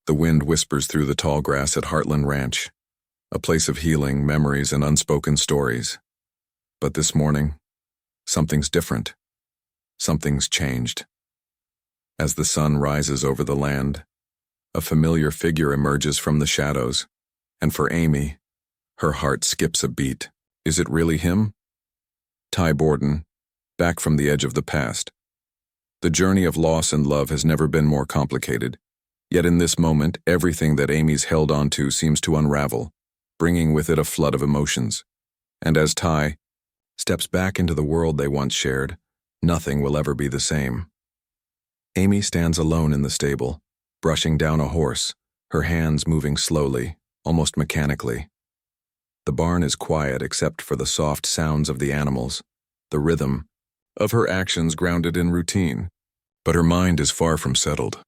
The wind whispers through the tall grass at Heartland Ranch, a place of healing, memories, and unspoken stories. But this morning, something's different. Something's changed. As the sun rises over the land, a familiar figure emerges from the shadows, and for Amy, her heart skips a beat. Is it really him? Ty Borden, back from the edge of the past. The journey of loss and love has never been more complicated, yet in this moment, everything that Amy's held onto seems to unravel, bringing with it a flood of emotions. And as Ty steps back into the world they once shared, nothing will ever be the same. Amy stands alone in the stable, brushing down a horse, her hands moving slowly, almost mechanically. The barn is quiet except for the soft sounds of the animals, the rhythm of her actions grounded in routine. But her mind is far from settled.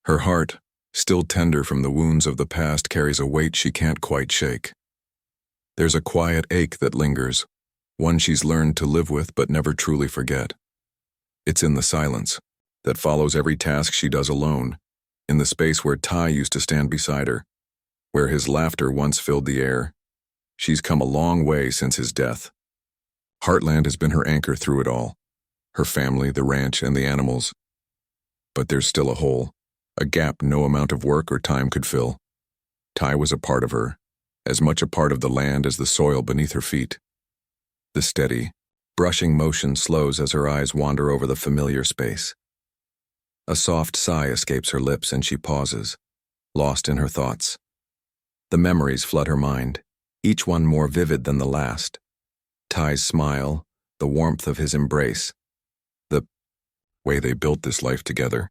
Her heart, still tender from the wounds of the past, carries a weight she can't quite shake. There's a quiet ache that lingers, one she's learned to live with but never truly forget. It's in the silence that follows every task she does alone, in the space where Ty used to stand beside her, where his laughter once filled the air. She's come a long way since his death. Heartland has been her anchor through it all, her family, the ranch, and the animals. But there's still a hole, a gap no amount of work or time could fill. Ty was a part of her, as much a part of the land as the soil beneath her feet. The steady, brushing motion slows as her eyes wander over the familiar space. A soft sigh escapes her lips and she pauses, lost in her thoughts. The memories flood her mind, each one more vivid than the last. Ty's smile, the warmth of his embrace, the way they built this life together.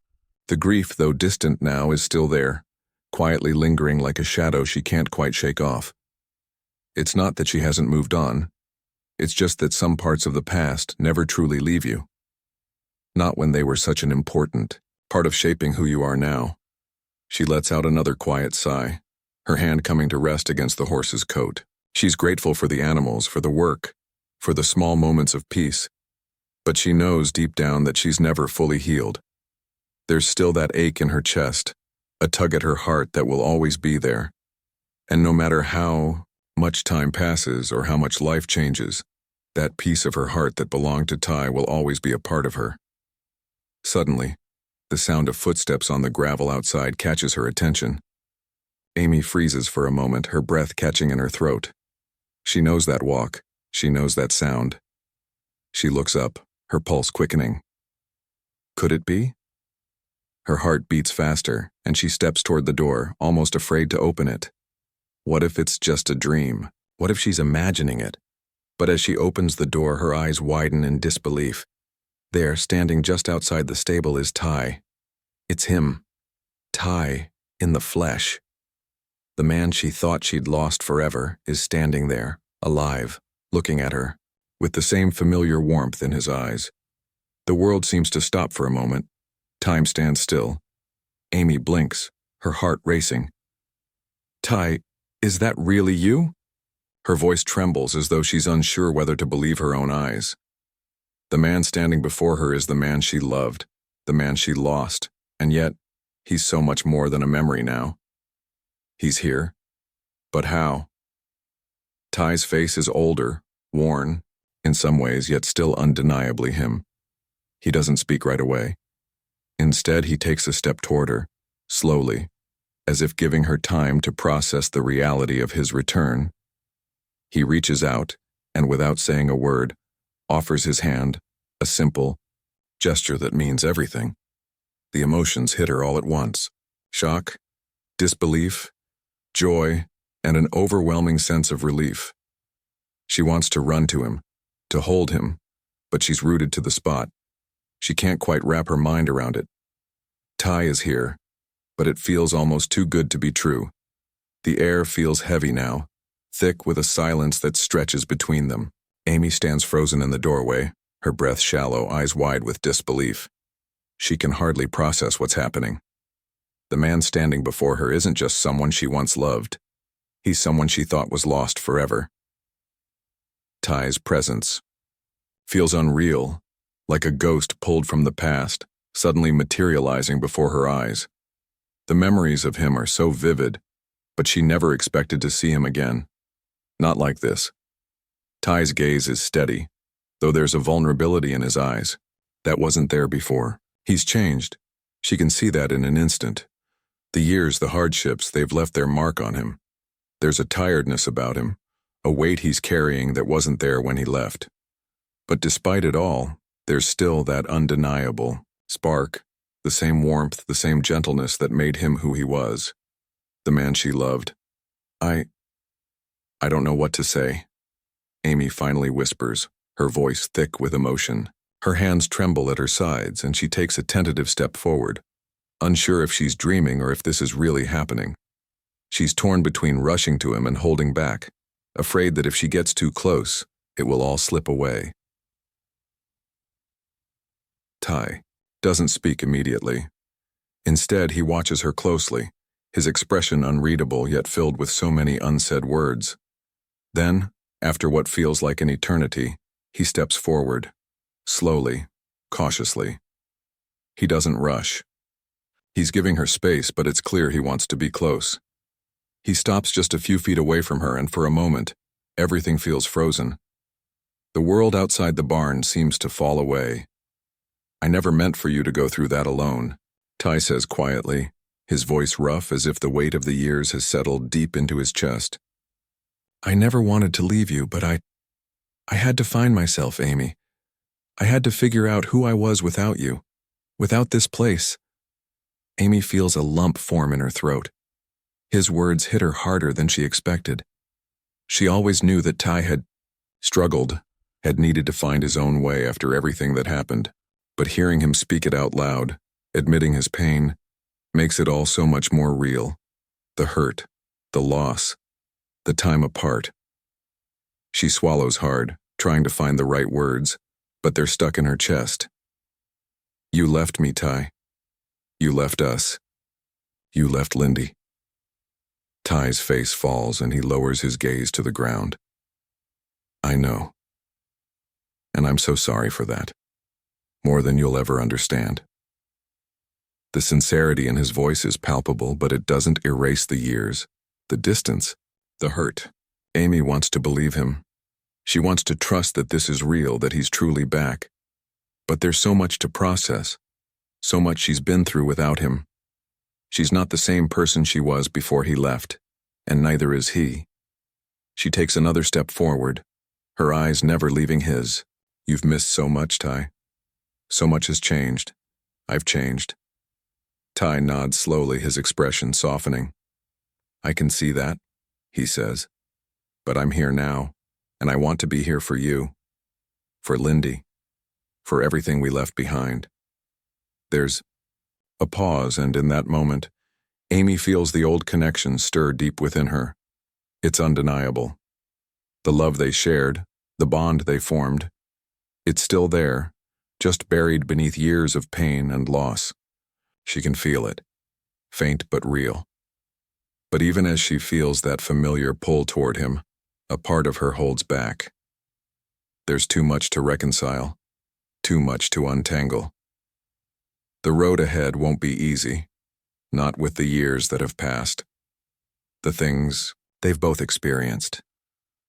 The grief, though distant now, is still there, quietly lingering like a shadow she can't quite shake off. It's not that she hasn't moved on. It's just that some parts of the past never truly leave you. Not when they were such an important part of shaping who you are now. She lets out another quiet sigh, her hand coming to rest against the horse's coat. She's grateful for the animals, for the work, for the small moments of peace. But she knows deep down that she's never fully healed. There's still that ache in her chest, a tug at her heart that will always be there. And no matter how much time passes or how much life changes, that piece of her heart that belonged to Ty will always be a part of her. Suddenly, the sound of footsteps on the gravel outside catches her attention. Amy freezes for a moment, her breath catching in her throat. She knows that walk. She knows that sound. She looks up, her pulse quickening. Could it be? Her heart beats faster, and she steps toward the door, almost afraid to open it. What if it's just a dream? What if she's imagining it? But as she opens the door, her eyes widen in disbelief. There, standing just outside the stable, is Ty. It's him. Ty, in the flesh. The man she thought she'd lost forever is standing there, alive, looking at her, with the same familiar warmth in his eyes. The world seems to stop for a moment. Time stands still. Amy blinks, her heart racing. Ty, is that really you? Her voice trembles as though she's unsure whether to believe her own eyes. The man standing before her is the man she loved, the man she lost, and yet, he's so much more than a memory now. He's here. But how? Ty's face is older, worn, in some ways, yet still undeniably him. He doesn't speak right away. Instead, he takes a step toward her, slowly, as if giving her time to process the reality of his return. He reaches out, and without saying a word, offers his hand, a simple gesture that means everything. The emotions hit her all at once. Shock, disbelief, joy, and an overwhelming sense of relief. She wants to run to him, to hold him, but she's rooted to the spot. She can't quite wrap her mind around it. Ty is here, but it feels almost too good to be true. The air feels heavy now, thick with a silence that stretches between them. Amy stands frozen in the doorway, her breath shallow, eyes wide with disbelief. She can hardly process what's happening. The man standing before her isn't just someone she once loved. He's someone she thought was lost forever. Ty's presence feels unreal, like a ghost pulled from the past, suddenly materializing before her eyes. The memories of him are so vivid, but she never expected to see him again. Not like this. Ty's gaze is steady, though there's a vulnerability in his eyes. That wasn't there before. He's changed. She can see that in an instant. The years, the hardships, they've left their mark on him. There's a tiredness about him, a weight he's carrying that wasn't there when he left. But despite it all, there's still that undeniable spark, the same warmth, the same gentleness that made him who he was, the man she loved. I don't know what to say, Amy finally whispers, her voice thick with emotion. Her hands tremble at her sides, and she takes a tentative step forward, unsure if she's dreaming or if this is really happening. She's torn between rushing to him and holding back, afraid that if she gets too close, it will all slip away. Ty doesn't speak immediately. Instead, he watches her closely, his expression unreadable yet filled with so many unsaid words. Then, after what feels like an eternity, he steps forward, slowly, cautiously. He doesn't rush. He's giving her space, but it's clear he wants to be close. He stops just a few feet away from her, and for a moment, everything feels frozen. The world outside the barn seems to fall away. I never meant for you to go through that alone, Ty says quietly, his voice rough as if the weight of the years has settled deep into his chest. I never wanted to leave you, but I had to find myself, Amy. I had to figure out who I was without you, without this place. Amy feels a lump form in her throat. His words hit her harder than she expected. She always knew that Ty had struggled, had needed to find his own way after everything that happened. But hearing him speak it out loud, admitting his pain, makes it all so much more real. The hurt, the loss, the time apart. She swallows hard, trying to find the right words, but they're stuck in her chest. You left me, Ty. You left us. You left Lindy. Ty's face falls and he lowers his gaze to the ground. I know. And I'm so sorry for that. More than you'll ever understand. The sincerity in his voice is palpable, but it doesn't erase the years, the distance, the hurt. Amy wants to believe him. She wants to trust that this is real, that he's truly back. But there's so much to process, so much she's been through without him. She's not the same person she was before he left, and neither is he. She takes another step forward, her eyes never leaving his. You've missed so much, Ty. So much has changed. I've changed. Ty nods slowly, his expression softening. I can see that, he says. But I'm here now, and I want to be here for you. For Lindy. For everything we left behind. There's a pause, and in that moment, Amy feels the old connection stir deep within her. It's undeniable. The love they shared, the bond they formed, it's still there, just buried beneath years of pain and loss. She can feel it, faint but real. But even as she feels that familiar pull toward him, a part of her holds back. There's too much to reconcile, too much to untangle. The road ahead won't be easy, not with the years that have passed. The things they've both experienced.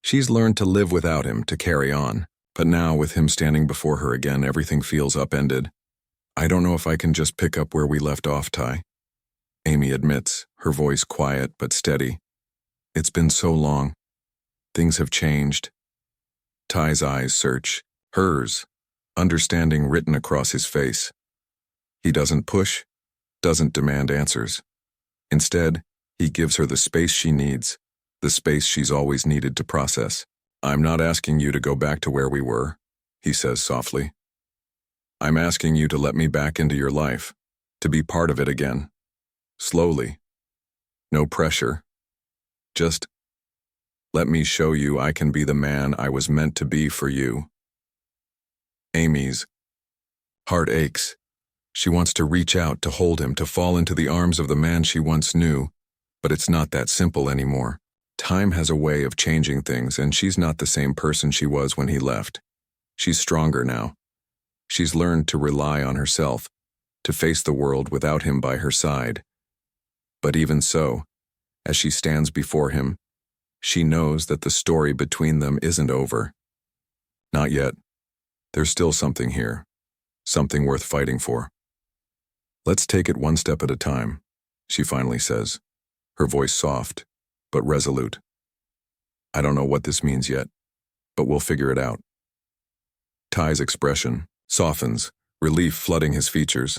She's learned to live without him, to carry on, but now with him standing before her again, everything feels upended. I don't know if I can just pick up where we left off, Ty. Amy admits, her voice quiet but steady. It's been so long. Things have changed. Ty's eyes search, hers, understanding written across his face. He doesn't push, doesn't demand answers. Instead, he gives her the space she needs, the space she's always needed to process. I'm not asking you to go back to where we were, he says softly. I'm asking you to let me back into your life, to be part of it again. Slowly. No pressure. Just let me show you I can be the man I was meant to be for you. Amy's heart aches. She wants to reach out, to hold him, to fall into the arms of the man she once knew, but it's not that simple anymore. Time has a way of changing things, and she's not the same person she was when he left. She's stronger now. She's learned to rely on herself, to face the world without him by her side. But even so, as she stands before him, she knows that the story between them isn't over. Not yet. There's still something here, something worth fighting for. Let's take it one step at a time, she finally says, her voice soft, but resolute. I don't know what this means yet, but we'll figure it out. Ty's expression softens, relief flooding his features.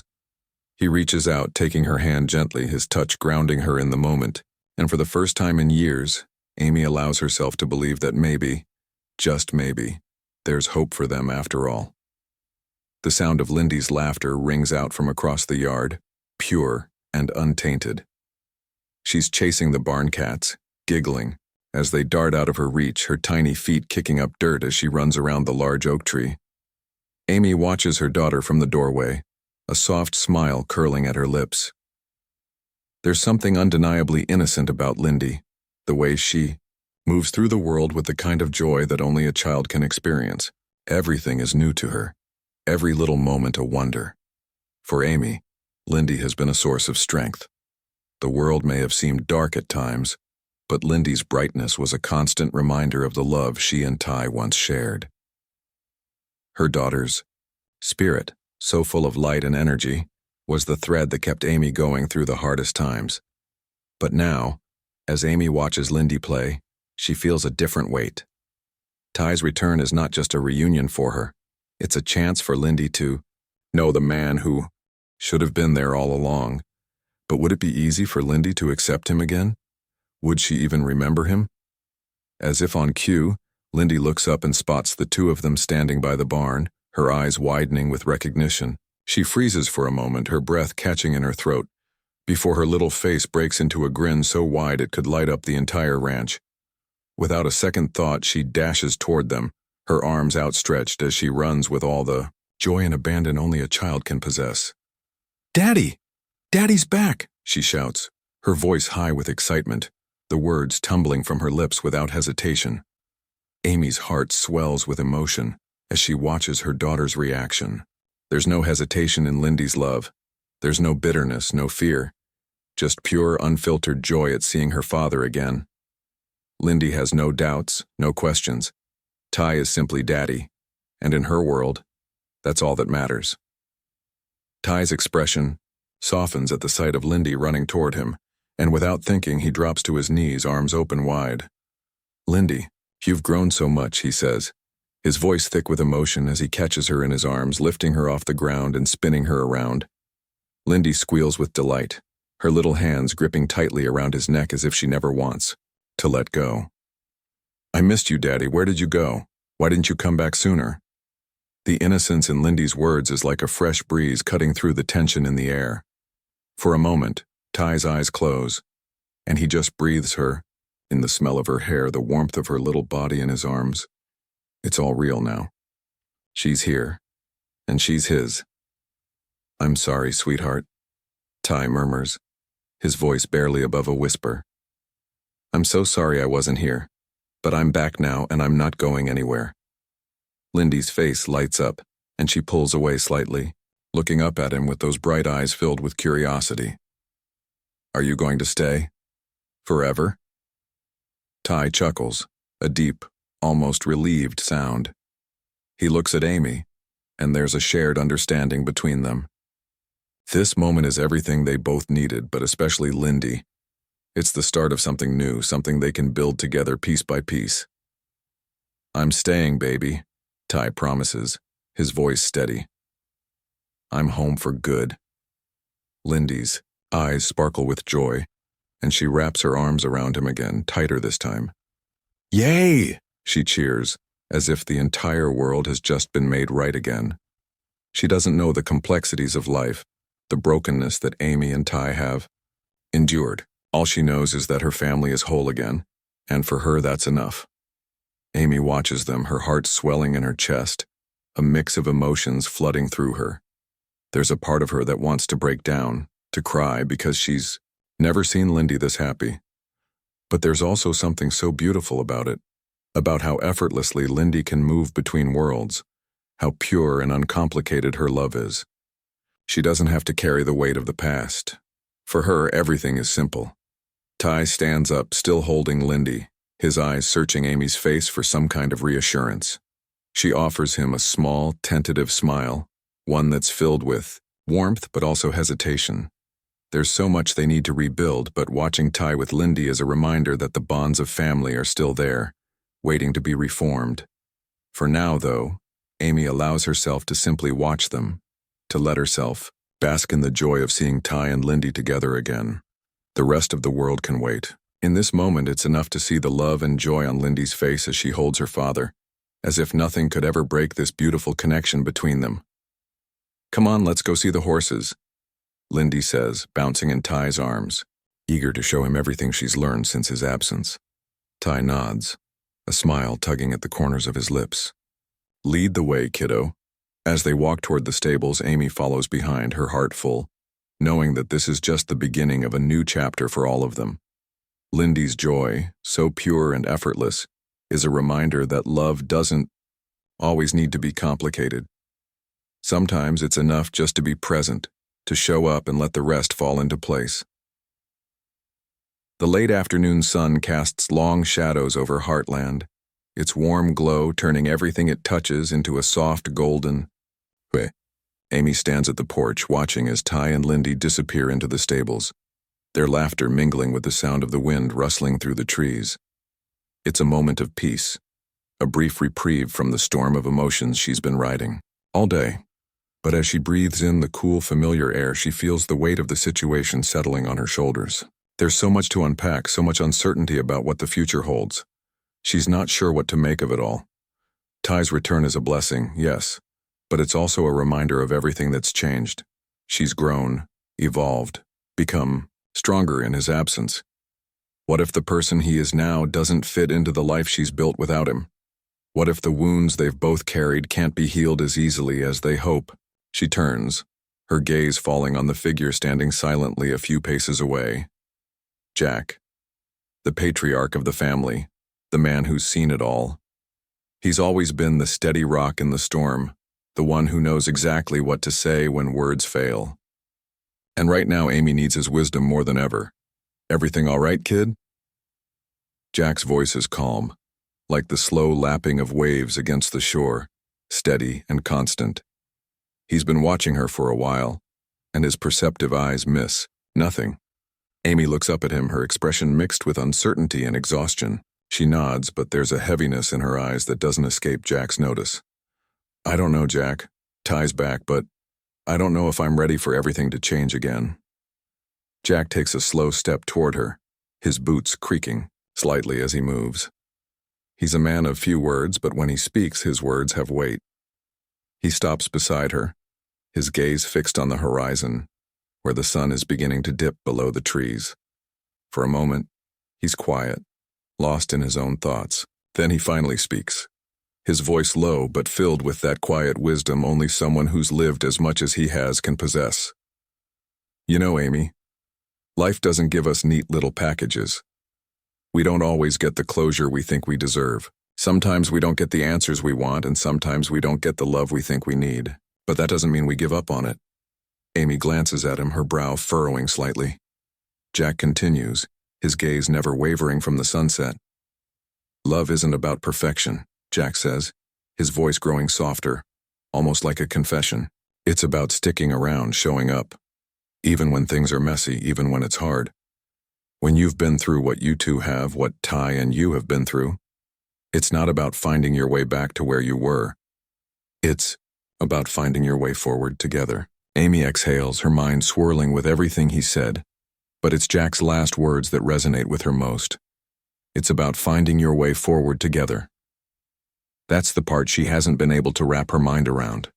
He reaches out, taking her hand gently, his touch grounding her in the moment, and for the first time in years, Amy allows herself to believe that maybe, just maybe, there's hope for them after all. The sound of Lindy's laughter rings out from across the yard, pure and untainted. She's chasing the barn cats, giggling, as they dart out of her reach, her tiny feet kicking up dirt as she runs around the large oak tree. Amy watches her daughter from the doorway, a soft smile curling at her lips. There's something undeniably innocent about Lindy, the way she moves through the world with the kind of joy that only a child can experience. Everything is new to her, every little moment a wonder. For Amy, Lindy has been a source of strength. The world may have seemed dark at times, but Lindy's brightness was a constant reminder of the love she and Ty once shared. Her daughter's spirit, so full of light and energy, was the thread that kept Amy going through the hardest times. But now, as Amy watches Lindy play, she feels a different weight. Ty's return is not just a reunion for her, it's a chance for Lindy to know the man who should have been there all along. But would it be easy for Lindy to accept him again? Would she even remember him? As if on cue, Lindy looks up and spots the two of them standing by the barn, her eyes widening with recognition. She freezes for a moment, her breath catching in her throat, before her little face breaks into a grin so wide it could light up the entire ranch. Without a second thought, she dashes toward them, her arms outstretched as she runs with all the joy and abandon only a child can possess. "Daddy! Daddy's back!" she shouts, her voice high with excitement, the words tumbling from her lips without hesitation. Amy's heart swells with emotion as she watches her daughter's reaction. There's no hesitation in Lindy's love. There's no bitterness, no fear, just pure, unfiltered joy at seeing her father again. Lindy has no doubts, no questions. Ty is simply daddy, and in her world, that's all that matters. Ty's expression softens at the sight of Lindy running toward him, and without thinking, he drops to his knees, arms open wide. "Lindy, you've grown so much," he says, his voice thick with emotion as he catches her in his arms, lifting her off the ground and spinning her around. Lindy squeals with delight, her little hands gripping tightly around his neck as if she never wants to let go. "I missed you, Daddy. Where did you go? Why didn't you come back sooner?" The innocence in Lindy's words is like a fresh breeze cutting through the tension in the air. For a moment, Ty's eyes close, and he just breathes her, in the smell of her hair, the warmth of her little body in his arms. It's all real now. She's here, and she's his. "I'm sorry, sweetheart," Ty murmurs, his voice barely above a whisper. "I'm so sorry I wasn't here, but I'm back now and I'm not going anywhere." Lindy's face lights up, and she pulls away slightly, looking up at him with those bright eyes filled with curiosity. "Are you going to stay? Forever?" Ty chuckles, a deep, almost relieved sound. He looks at Amy, and there's a shared understanding between them. This moment is everything they both needed, but especially Lindy. It's the start of something new, something they can build together piece by piece. "I'm staying, baby," Ty promises, his voice steady. "I'm home for good." Lindy's eyes sparkle with joy, and she wraps her arms around him again, tighter this time. "Yay!" she cheers, as if the entire world has just been made right again. She doesn't know the complexities of life, the brokenness that Amy and Ty have endured. All she knows is that her family is whole again, and for her that's enough. Amy watches them, her heart swelling in her chest, a mix of emotions flooding through her. There's a part of her that wants to break down, to cry, because she's never seen Lindy this happy. But there's also something so beautiful about it, about how effortlessly Lindy can move between worlds, how pure and uncomplicated her love is. She doesn't have to carry the weight of the past. For her, everything is simple. Ty stands up, still holding Lindy, his eyes searching Amy's face for some kind of reassurance. She offers him a small, tentative smile, one that's filled with warmth but also hesitation. There's so much they need to rebuild, but watching Ty with Lindy is a reminder that the bonds of family are still there, waiting to be reformed. For now, though, Amy allows herself to simply watch them, to let herself bask in the joy of seeing Ty and Lindy together again. The rest of the world can wait. In this moment, it's enough to see the love and joy on Lindy's face as she holds her father, as if nothing could ever break this beautiful connection between them. "Come on, let's go see the horses," Lindy says, bouncing in Ty's arms, eager to show him everything she's learned since his absence. Ty nods, a smile tugging at the corners of his lips. "Lead the way, kiddo." As they walk toward the stables, Amy follows behind, her heart full, knowing that this is just the beginning of a new chapter for all of them. Lindy's joy, so pure and effortless, is a reminder that love doesn't always need to be complicated. Sometimes it's enough just to be present, to show up and let the rest fall into place. The late afternoon sun casts long shadows over Heartland, its warm glow turning everything it touches into a soft golden. Amy stands at the porch, watching as Ty and Lindy disappear into the stables, their laughter mingling with the sound of the wind rustling through the trees. It's a moment of peace, a brief reprieve from the storm of emotions she's been riding all day. But as she breathes in the cool, familiar air, she feels the weight of the situation settling on her shoulders. There's so much to unpack, so much uncertainty about what the future holds. She's not sure what to make of it all. Ty's return is a blessing, yes, but it's also a reminder of everything that's changed. She's grown, evolved, become stronger in his absence. What if the person he is now doesn't fit into the life she's built without him? What if the wounds they've both carried can't be healed as easily as they hope? She turns, her gaze falling on the figure standing silently a few paces away. Jack, the patriarch of the family, the man who's seen it all. He's always been the steady rock in the storm, the one who knows exactly what to say when words fail. And right now, Amy needs his wisdom more than ever. "Everything all right, kid?" Jack's voice is calm, like the slow lapping of waves against the shore, steady and constant. He's been watching her for a while, and his perceptive eyes miss nothing. Amy looks up at him, her expression mixed with uncertainty and exhaustion. She nods, but there's a heaviness in her eyes that doesn't escape Jack's notice. "I don't know, Jack." Ty's back, but I don't know if I'm ready for everything to change again. Jack takes a slow step toward her, his boots creaking slightly as he moves. He's a man of few words, but when he speaks, his words have weight. He stops beside her, his gaze fixed on the horizon, where the sun is beginning to dip below the trees. For a moment, he's quiet, lost in his own thoughts. Then he finally speaks, his voice low but filled with that quiet wisdom only someone who's lived as much as he has can possess. "You know, Amy, life doesn't give us neat little packages. We don't always get the closure we think we deserve. Sometimes we don't get the answers we want, and sometimes we don't get the love we think we need. But that doesn't mean we give up on it." Amy glances at him, her brow furrowing slightly. Jack continues, his gaze never wavering from the sunset. "Love isn't about perfection," Jack says, his voice growing softer, almost like a confession. "It's about sticking around, showing up. Even when things are messy, even when it's hard. When you've been through what you two have, what Ty and you have been through, it's not about finding your way back to where you were. It's about finding your way forward together." Amy exhales, her mind swirling with everything he said, but it's Jack's last words that resonate with her most. It's about finding your way forward together. That's the part she hasn't been able to wrap her mind around.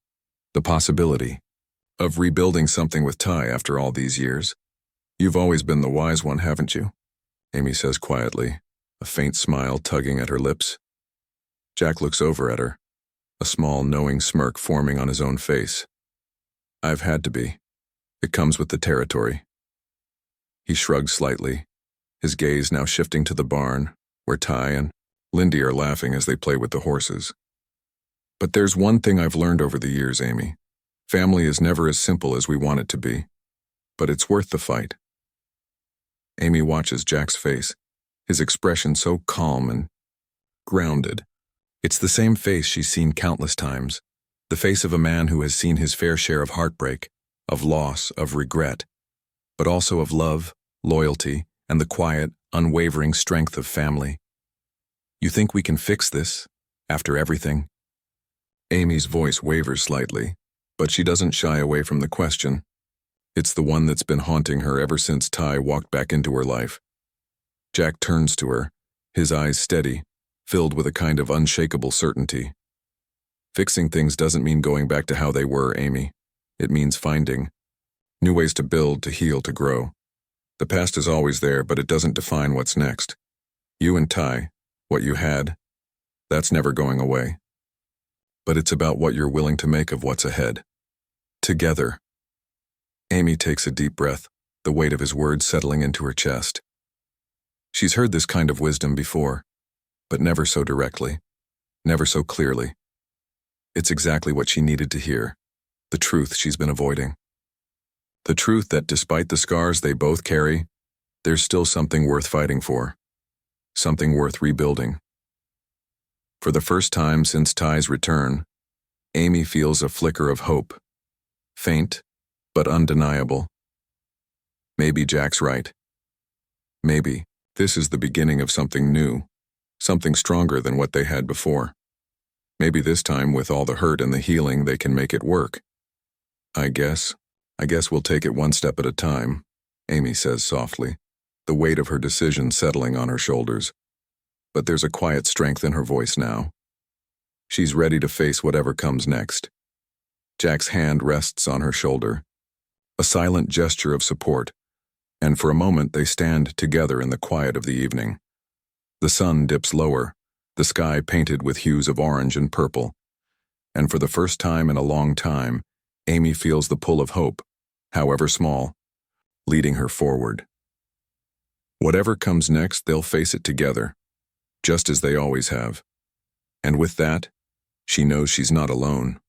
The possibility of rebuilding something with Ty after all these years. "You've always been the wise one, haven't you?" Amy says quietly, a faint smile tugging at her lips. Jack looks over at her, a small, knowing smirk forming on his own face. "I've had to be. It comes with the territory." He shrugs slightly, his gaze now shifting to the barn, where Ty and Lindy are laughing as they play with the horses. "But there's one thing I've learned over the years, Amy. Family is never as simple as we want it to be. But it's worth the fight. Amy watches Jack's face, his expression so calm and grounded. It's the same face she's seen countless times, the face of a man who has seen his fair share of heartbreak, of loss, of regret, but also of love, loyalty, and the quiet, unwavering strength of family. "You think we can fix this, after everything?" Amy's voice wavers slightly, but she doesn't shy away from the question. It's the one that's been haunting her ever since Ty walked back into her life. Jack turns to her, his eyes steady, filled with a kind of unshakable certainty. "Fixing things doesn't mean going back to how they were, Amy. It means finding new ways to build, to heal, to grow. The past is always there, but it doesn't define what's next. You and Ty, what you had, that's never going away. But it's about what you're willing to make of what's ahead. Together." Amy takes a deep breath, the weight of his words settling into her chest. She's heard this kind of wisdom before, but never so directly, never so clearly. It's exactly what she needed to hear, the truth she's been avoiding. The truth that despite the scars they both carry, there's still something worth fighting for, something worth rebuilding. For the first time since Ty's return, Amy feels a flicker of hope, faint but undeniable. Maybe Jack's right. Maybe this is the beginning of something new, something stronger than what they had before. Maybe this time, with all the hurt and the healing, they can make it work. I guess we'll take it one step at a time," Amy says softly, the weight of her decision settling on her shoulders. But there's a quiet strength in her voice now. She's ready to face whatever comes next. Jack's hand rests on her shoulder, a silent gesture of support, and for a moment they stand together in the quiet of the evening. The sun dips lower, the sky painted with hues of orange and purple, and for the first time in a long time, Amy feels the pull of hope, however small, leading her forward. Whatever comes next, they'll face it together, just as they always have. And with that, she knows she's not alone.